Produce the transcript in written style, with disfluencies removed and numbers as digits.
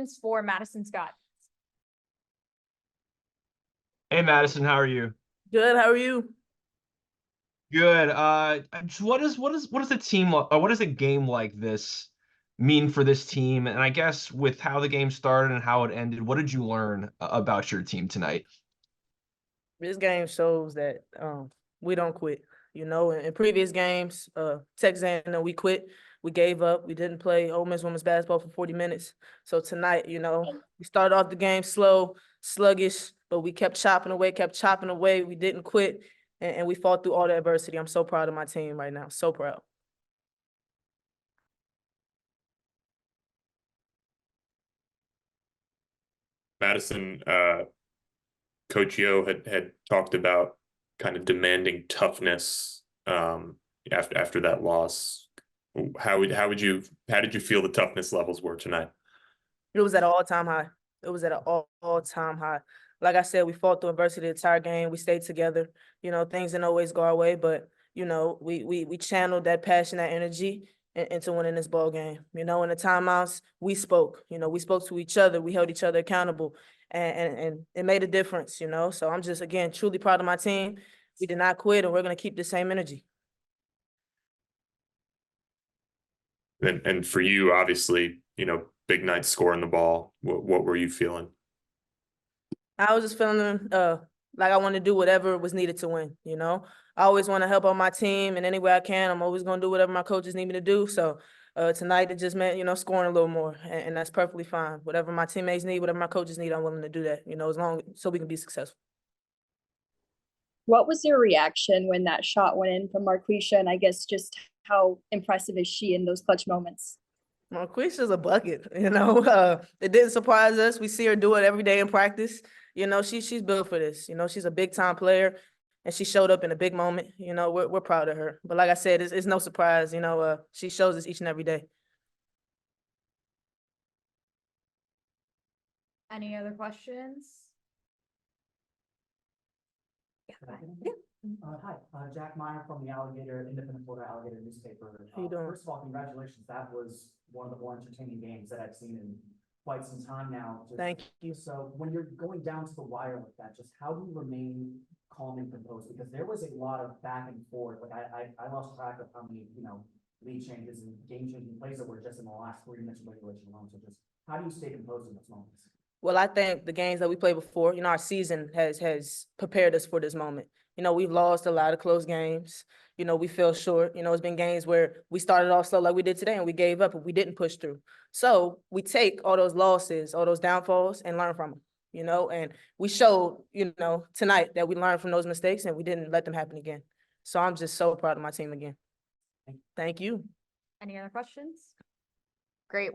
questions for Madison Scott. Hey Madison, how are you? Good. How are you? Good. What does a what does a game like this mean for this team? And I guess with how the game started and how it ended, what did you learn about your team tonight? This game shows that we don't quit. You know, in previous games, Texas A&M, we quit. We gave up. We didn't play Ole Miss women's basketball for 40 minutes. So tonight, you know, we started off the game slow, sluggish, but we kept chopping away. We didn't quit, and we fought through all the adversity. I'm so proud of my team right now. So proud. Madison, Coach Yo had talked about kind of demanding toughness after that loss. How did you feel the toughness levels were tonight? It was at an all-time high. It was at an all-time high. Like I said, we fought through adversity the entire game. We stayed together. You know, things didn't always go our way, but you know, we channeled that passion, that energy into winning this ball game. You know, in the timeouts, we spoke. You know, we spoke to each other. We held each other accountable, and it made a difference. You know, so I'm just again truly proud of my team. We did not quit, and we're gonna keep the same energy. And for you, obviously, you know, big night scoring the ball. What were you feeling? I was just feeling like I want to do whatever was needed to win. You know, I always want to help out my team in any way I can. I'm always going to do whatever my coaches need me to do. So tonight it just meant, you know, scoring a little more, and that's perfectly fine. Whatever my teammates need, whatever my coaches need, I'm willing to do that. You know, as long so we can be successful. What was your reaction when that shot went in from Marquisha? And I guess just how impressive is she in those clutch moments? Marquisha's a bucket, you know. It didn't surprise us. We see her do it every day in practice. You know, she's built for this. You know, she's a big time player, and she showed up in a big moment. You know, we're proud of her. But like I said, it's no surprise. You know, she shows us each and every day. Any other questions? Yeah. Hi, Jack Meyer from the Independent Florida Alligator newspaper. How you doing? First of all, congratulations. That was one of the more entertaining games that I've seen in quite some time now. Thank you. So when you're going down to the wire like that, just how do you remain calm and composed? Because there was a lot of back and forth. Like I lost track of how many, lead changes and game changing plays that were just in the last 3 minutes of regulation alone. So just how do you stay composed in those moments? Well, I think the games that we played before, you know, our season has prepared us for this moment. You know, we've lost a lot of close games. You know, we fell short. You know, it's been games where we started off slow like we did today and we gave up and we didn't push through. So we take all those losses, all those downfalls and learn from them, you know, and we showed, you know, tonight that we learned from those mistakes and we didn't let them happen again. So I'm just so proud of my team again. Thank you. Any other questions? Great.